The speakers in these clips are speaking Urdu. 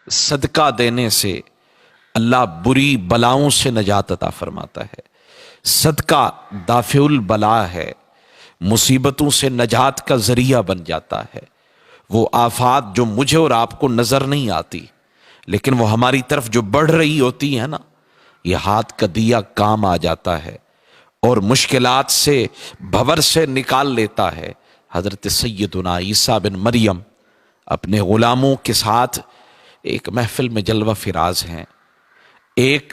صدقہ دینے سے اللہ بری بلاؤں سے نجات عطا فرماتا ہے۔ صدقہ دافع البلا ہے، مصیبتوں سے نجات کا ذریعہ بن جاتا ہے۔ وہ آفات جو مجھے اور آپ کو نظر نہیں آتی لیکن وہ ہماری طرف جو بڑھ رہی ہوتی ہے نا، یہ ہاتھ کا دیا کام آ جاتا ہے اور مشکلات سے بھور سے نکال لیتا ہے۔ حضرت سیدنا عیسیٰ بن مریم اپنے غلاموں کے ساتھ ایک محفل میں جلوہ فراز ہیں۔ ایک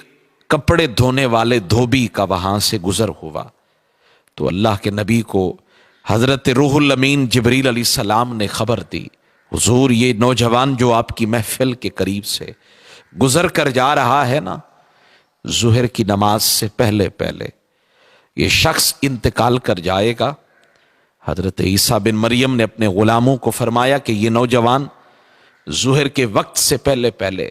کپڑے دھونے والے دھوبی کا وہاں سے گزر ہوا تو اللہ کے نبی کو حضرت روح الامین جبریل علیہ السلام نے خبر دی، حضور یہ نوجوان جو آپ کی محفل کے قریب سے گزر کر جا رہا ہے نا، ظہر کی نماز سے پہلے پہلے یہ شخص انتقال کر جائے گا۔ حضرت عیسیٰ بن مریم نے اپنے غلاموں کو فرمایا کہ یہ نوجوان ظہر کے وقت سے پہلے پہلے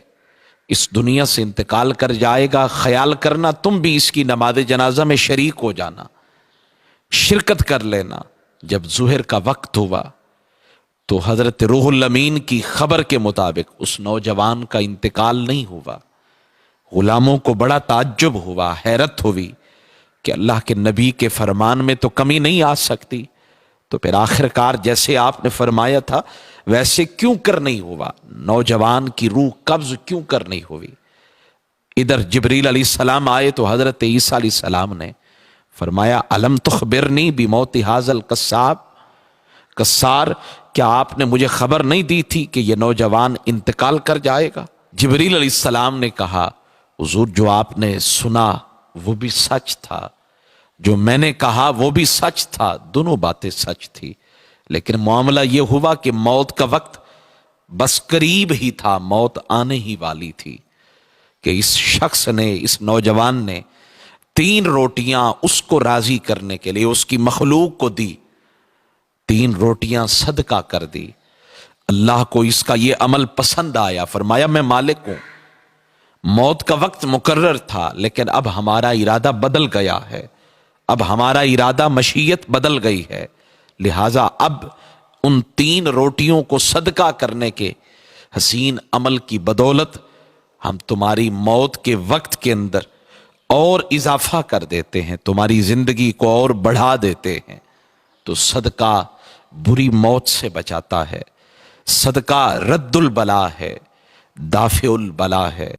اس دنیا سے انتقال کر جائے گا، خیال کرنا تم بھی اس کی نماز جنازہ میں شریک ہو جانا، شرکت کر لینا۔ جب ظہر کا وقت ہوا تو حضرت روح الامین کی خبر کے مطابق اس نوجوان کا انتقال نہیں ہوا۔ غلاموں کو بڑا تعجب ہوا، حیرت ہوئی کہ اللہ کے نبی کے فرمان میں تو کمی نہیں آ سکتی، تو پھر آخر کار جیسے آپ نے فرمایا تھا ویسے کیوں کر نہیں ہوا؟ نوجوان کی روح قبض کیوں کر نہیں ہوئی؟ ادھر جبریل علیہ السلام آئے تو حضرت عیسیٰ علیہ السلام نے فرمایا الم تخبرنی بموت ھذا القصاب، قصار کیا آپ نے مجھے خبر نہیں دی تھی کہ یہ نوجوان انتقال کر جائے گا؟ جبریل علیہ السلام نے کہا حضور جو آپ نے سنا وہ بھی سچ تھا، جو میں نے کہا وہ بھی سچ تھا، دونوں باتیں سچ تھی، لیکن معاملہ یہ ہوا کہ موت کا وقت بس قریب ہی تھا، موت آنے ہی والی تھی کہ اس شخص نے، اس نوجوان نے 3 روٹیاں اس کو راضی کرنے کے لیے اس کی مخلوق کو دی، 3 روٹیاں صدقہ کر دی۔ اللہ کو اس کا یہ عمل پسند آیا، فرمایا میں مالک ہوں، موت کا وقت مقرر تھا لیکن اب ہمارا ارادہ بدل گیا ہے، اب ہمارا ارادہ مشیت بدل گئی ہے، لہٰذا اب ان 3 روٹیوں کو صدقہ کرنے کے حسین عمل کی بدولت ہم تمہاری موت کے وقت کے اندر اور اضافہ کر دیتے ہیں، تمہاری زندگی کو اور بڑھا دیتے ہیں۔ تو صدقہ بری موت سے بچاتا ہے، صدقہ رد البلا ہے، دافع البلا ہے۔